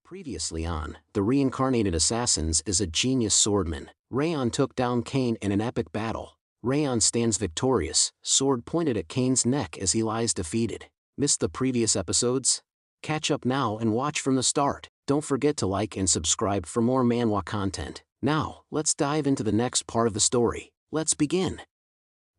Previously on, the Reincarnated Assassins is a genius swordman. Raon took down Cain in an epic battle. Raon stands victorious, sword pointed at Cain's neck as he lies defeated. Missed the previous episodes? Catch up now and watch from the start. Don't forget to like and subscribe for more manhwa content. Now, let's dive into the next part of the story. Let's begin.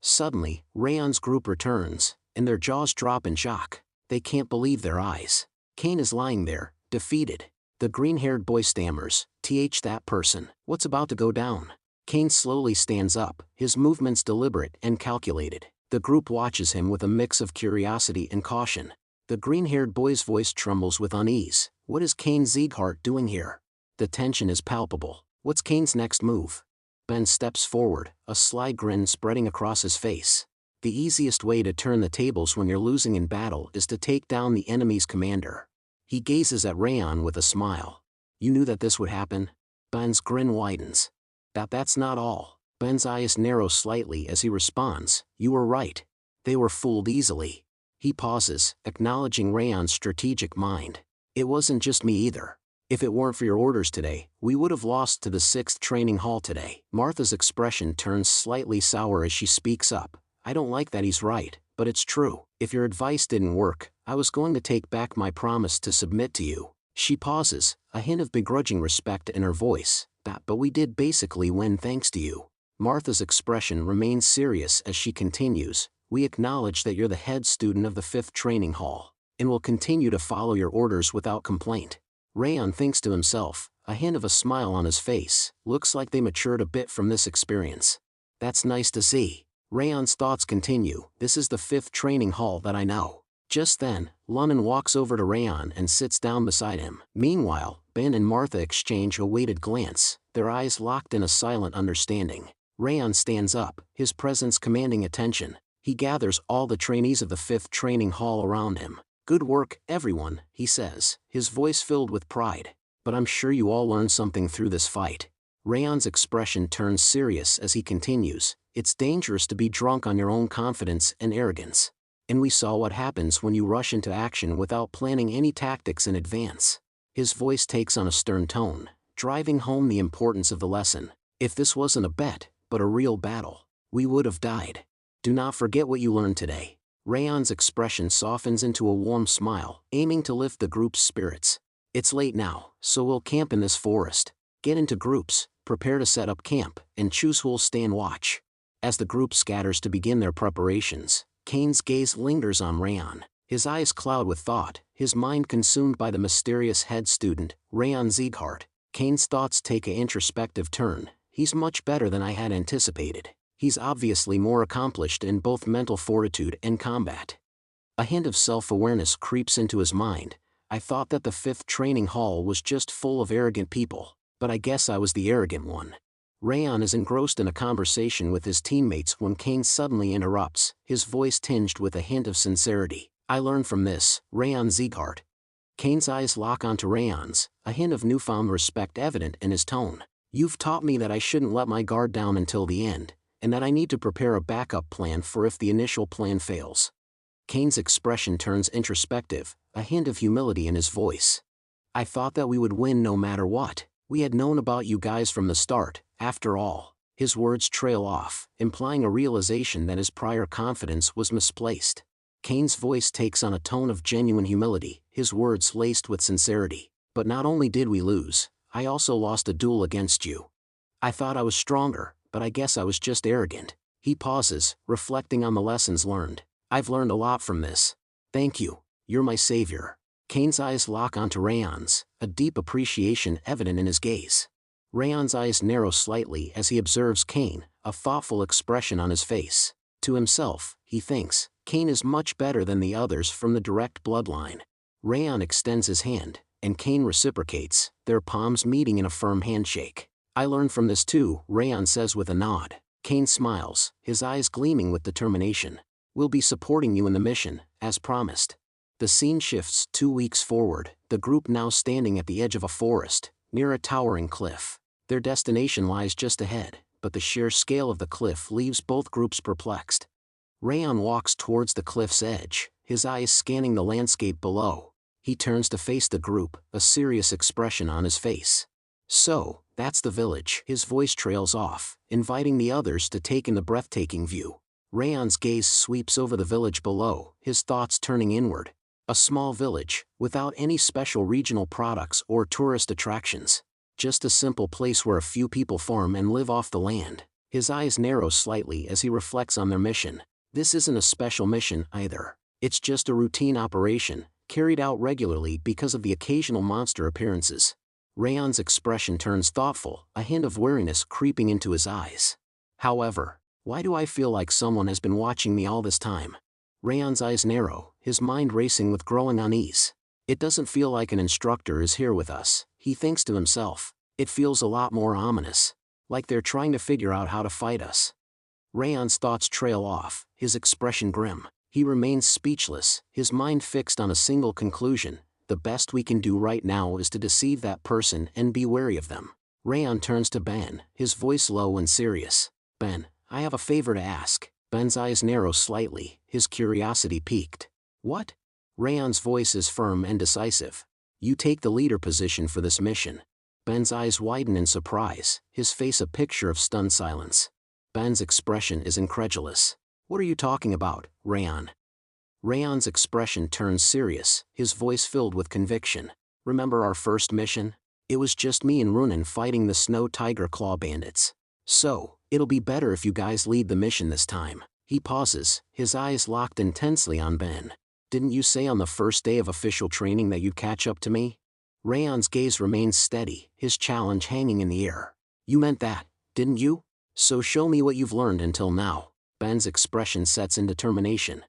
Suddenly, Raon's group returns, and their jaws drop in shock. They can't believe their eyes. Cain is lying there, defeated. The green-haired boy stammers, that person, what's about to go down? Cain slowly stands up, his movements deliberate and calculated. The group watches him with a mix of curiosity and caution. The green-haired boy's voice trembles with unease. What is House Sieghart doing here? The tension is palpable. What's Cain's next move? Ben steps forward, a sly grin spreading across his face. The easiest way to turn the tables when you're losing in battle is to take down the enemy's commander. He gazes at Raon with a smile. You knew that this would happen? Ben's grin widens. That's not all. Ben's eyes narrow slightly as he responds, you were right. They were fooled easily. He pauses, acknowledging Raon's strategic mind. It wasn't just me either. If it weren't for your orders today, we would have lost to the 6th training hall today. Martha's expression turns slightly sour as she speaks up. I don't like that he's right, but it's true. If your advice didn't work, I was going to take back my promise to submit to you. She pauses, a hint of begrudging respect in her voice. But we did basically win thanks to you. Martha's expression remains serious as she continues. We acknowledge that you're the head student of the 5th training hall, and will continue to follow your orders without complaint. Raon thinks to himself, a hint of a smile on his face. Looks like they matured a bit from this experience. That's nice to see. Raon's thoughts continue. This is the 5th training hall that I know. Just then, Lunnan walks over to Raon and sits down beside him. Meanwhile, Ben and Martha exchange a weighted glance, their eyes locked in a silent understanding. Raon stands up, his presence commanding attention. He gathers all the trainees of the 5th training hall around him. Good work, everyone, he says, his voice filled with pride. But I'm sure you all learned something through this fight. Raon's expression turns serious as he continues. It's dangerous to be drunk on your own confidence and arrogance. And we saw what happens when you rush into action without planning any tactics in advance. His voice takes on a stern tone, driving home the importance of the lesson. If this wasn't a bet, but a real battle, we would have died. Do not forget what you learned today. Raon's expression softens into a warm smile, aiming to lift the group's spirits. It's late now, so we'll camp in this forest. Get into groups, prepare to set up camp, and choose who'll stand watch. As the group scatters to begin their preparations, Cain's gaze lingers on Raon. His eyes cloud with thought, his mind consumed by the mysterious head student, Raon Sieghart. Cain's thoughts take an introspective turn. He's much better than I had anticipated. He's obviously more accomplished in both mental fortitude and combat. A hint of self-awareness creeps into his mind. I thought that the 5th training hall was just full of arrogant people, but I guess I was the arrogant one. Raon is engrossed in a conversation with his teammates when Cain suddenly interrupts, his voice tinged with a hint of sincerity. I learned from this, Raon Sieghart. Cain's eyes lock onto Raon's, a hint of newfound respect evident in his tone. You've taught me that I shouldn't let my guard down until the end, and that I need to prepare a backup plan for if the initial plan fails. Cain's expression turns introspective, a hint of humility in his voice. I thought that we would win no matter what. We had known about you guys from the start, after all. His words trail off, implying a realization that his prior confidence was misplaced. Cain's voice takes on a tone of genuine humility, his words laced with sincerity. But not only did we lose, I also lost a duel against you. I thought I was stronger, but I guess I was just arrogant. He pauses, reflecting on the lessons learned. I've learned a lot from this. Thank you. You're my savior. Cain's eyes lock onto Raon's, a deep appreciation evident in his gaze. Raon's eyes narrow slightly as he observes Cain, a thoughtful expression on his face. To himself, he thinks, Cain is much better than the others from the direct bloodline. Raon extends his hand, and Cain reciprocates, their palms meeting in a firm handshake. I learned from this too, Raon says with a nod. Cain smiles, his eyes gleaming with determination. We'll be supporting you in the mission, as promised. The scene shifts 2 weeks forward, the group now standing at the edge of a forest, near a towering cliff. Their destination lies just ahead, but the sheer scale of the cliff leaves both groups perplexed. Raon walks towards the cliff's edge, his eyes scanning the landscape below. He turns to face the group, a serious expression on his face. So, that's the village. His voice trails off, inviting the others to take in the breathtaking view. Raon's gaze sweeps over the village below, his thoughts turning inward. A small village, without any special regional products or tourist attractions. Just a simple place where a few people farm and live off the land. His eyes narrow slightly as he reflects on their mission. This isn't a special mission either. It's just a routine operation, carried out regularly because of the occasional monster appearances. Raon's expression turns thoughtful, a hint of wariness creeping into his eyes. However, why do I feel like someone has been watching me all this time? Raon's eyes narrow, his mind racing with growing unease. It doesn't feel like an instructor is here with us, he thinks to himself. It feels a lot more ominous. Like they're trying to figure out how to fight us. Raon's thoughts trail off, his expression grim. He remains speechless, his mind fixed on a single conclusion. The best we can do right now is to deceive that person and be wary of them. Raon turns to Ben, his voice low and serious. Ben, I have a favor to ask. Ben's eyes narrow slightly, his curiosity piqued. What? Raon's voice is firm and decisive. You take the leader position for this mission. Ben's eyes widen in surprise, his face a picture of stunned silence. Ben's expression is incredulous. What are you talking about, Raon? Raon's expression turns serious, his voice filled with conviction. Remember our first mission? It was just me and Runan fighting the Snow Tiger Claw bandits. So, it'll be better if you guys lead the mission this time. He pauses, his eyes locked intensely on Ben. Didn't you say on the first day of official training that you'd catch up to me? Raon's gaze remains steady, his challenge hanging in the air. You meant that, didn't you? So show me what you've learned until now. Ben's expression sets in determination.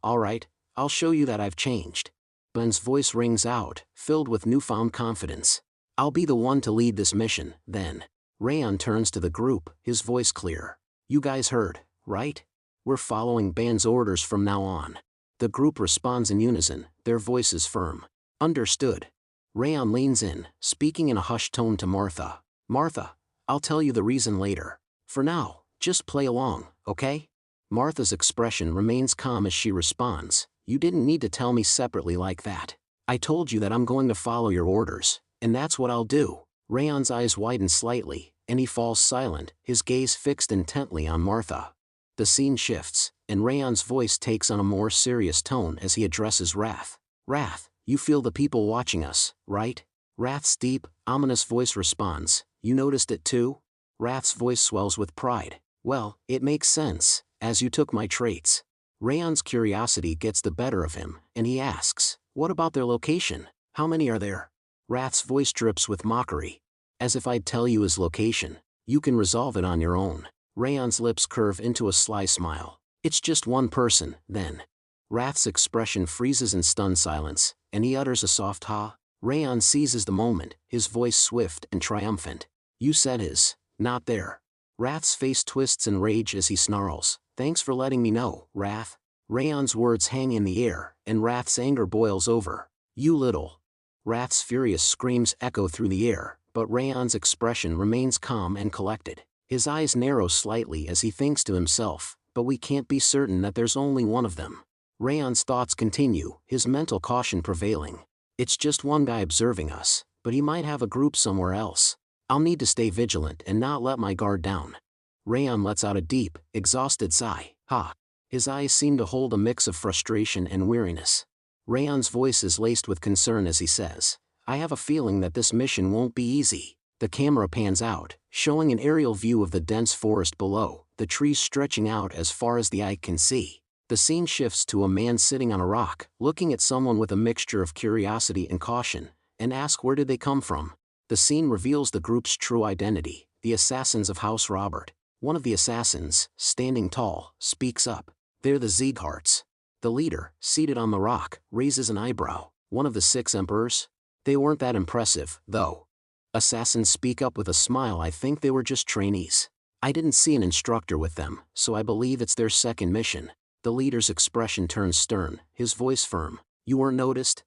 Alright, I'll show you that I've changed. Ben's voice rings out, filled with newfound confidence. I'll be the one to lead this mission, then. Raon turns to the group, his voice clear. You guys heard, right? We're following Ben's orders from now on. The group responds in unison, their voices firm. Understood. Raon leans in, speaking in a hushed tone to Martha. Martha, I'll tell you the reason later. For now, just play along, okay? Martha's expression remains calm as she responds. You didn't need to tell me separately like that. I told you that I'm going to follow your orders, and that's what I'll do. Raon's eyes widen slightly, and he falls silent, his gaze fixed intently on Martha. The scene shifts, and Raon's voice takes on a more serious tone as he addresses Wrath. Wrath, you feel the people watching us, right? Wrath's deep, ominous voice responds. You noticed it too? Wrath's voice swells with pride. Well, it makes sense, as you took my traits. Raon's curiosity gets the better of him, and he asks, what about their location? How many are there? Wrath's voice drips with mockery. As if I'd tell you his location. You can resolve it on your own. Raon's lips curve into a sly smile. It's just one person, then. Wrath's expression freezes in stunned silence, and he utters a soft ha. Raon seizes the moment, his voice swift and triumphant. You said his, not there. Wrath's face twists in rage as he snarls. Thanks for letting me know, Wrath. Raon's words hang in the air, and Wrath's anger boils over. You little. Wrath's furious screams echo through the air, but Raon's expression remains calm and collected. His eyes narrow slightly as he thinks to himself, but we can't be certain that there's only one of them. Raon's thoughts continue, his mental caution prevailing. It's just one guy observing us, but he might have a group somewhere else. I'll need to stay vigilant and not let my guard down. Raon lets out a deep, exhausted sigh. Ha! His eyes seem to hold a mix of frustration and weariness. Raon's voice is laced with concern as he says, I have a feeling that this mission won't be easy. The camera pans out, showing an aerial view of the dense forest below, the trees stretching out as far as the eye can see. The scene shifts to a man sitting on a rock, looking at someone with a mixture of curiosity and caution, and asks where did they come from. The scene reveals the group's true identity, the assassins of House Sieghart. One of the assassins, standing tall, speaks up. They're the Siegharts. The leader, seated on the rock, raises an eyebrow. One of the 6 emperors? They weren't that impressive, though. Assassins speak up with a smile. I think they were just trainees. I didn't see an instructor with them, so I believe it's their second mission. The leader's expression turns stern, his voice firm. You weren't noticed?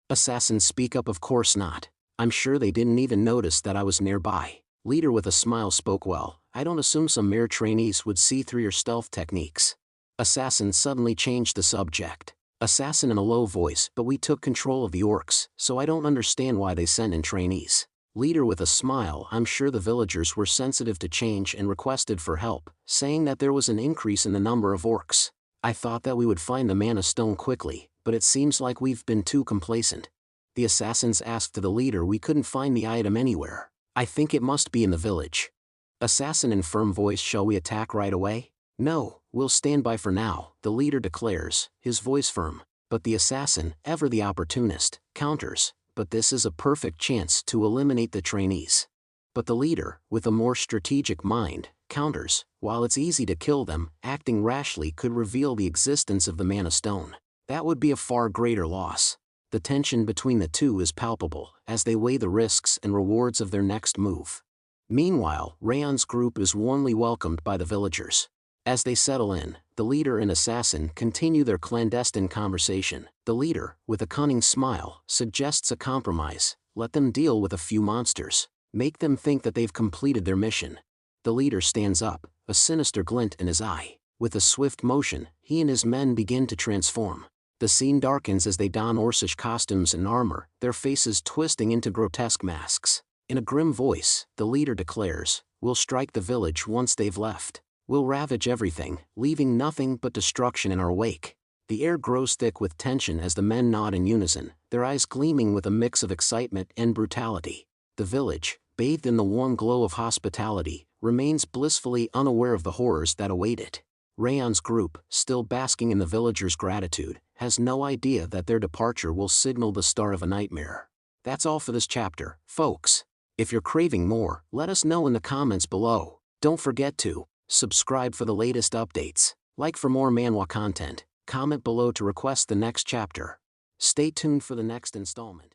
Assassins speak up. Of course not. I'm sure they didn't even notice that I was nearby. Leader with a smile spoke. Well, I don't assume some mere trainees would see through your stealth techniques. Assassin suddenly changed the subject. Assassin in a low voice, but we took control of the orcs, so I don't understand why they sent in trainees. Leader with a smile, I'm sure the villagers were sensitive to change and requested for help, saying that there was an increase in the number of orcs. I thought that we would find the mana stone quickly, but it seems like we've been too complacent. The assassins asked the leader we couldn't find the item anywhere. I think it must be in the village. Assassin in firm voice, shall we attack right away? No, we'll stand by for now, the leader declares, his voice firm. But the assassin, ever the opportunist, counters, but this is a perfect chance to eliminate the trainees. But the leader, with a more strategic mind, counters, while it's easy to kill them, acting rashly could reveal the existence of the mana stone. That would be a far greater loss. The tension between the two is palpable, as they weigh the risks and rewards of their next move. Meanwhile, Raon's group is warmly welcomed by the villagers. As they settle in, the leader and assassin continue their clandestine conversation. The leader, with a cunning smile, suggests a compromise. Let them deal with a few monsters. Make them think that they've completed their mission. The leader stands up, a sinister glint in his eye. With a swift motion, he and his men begin to transform. The scene darkens as they don Orcish costumes and armor, their faces twisting into grotesque masks. In a grim voice, the leader declares, "We'll strike the village once they've left. We'll ravage everything, leaving nothing but destruction in our wake." The air grows thick with tension as the men nod in unison, their eyes gleaming with a mix of excitement and brutality. The village, bathed in the warm glow of hospitality, remains blissfully unaware of the horrors that await it. Raon's group, still basking in the villagers' gratitude, has no idea that their departure will signal the start of a nightmare. That's all for this chapter, folks. If you're craving more, let us know in the comments below. Don't forget to subscribe for the latest updates, like for more manhwa content, comment below to request the next chapter. Stay tuned for the next installment.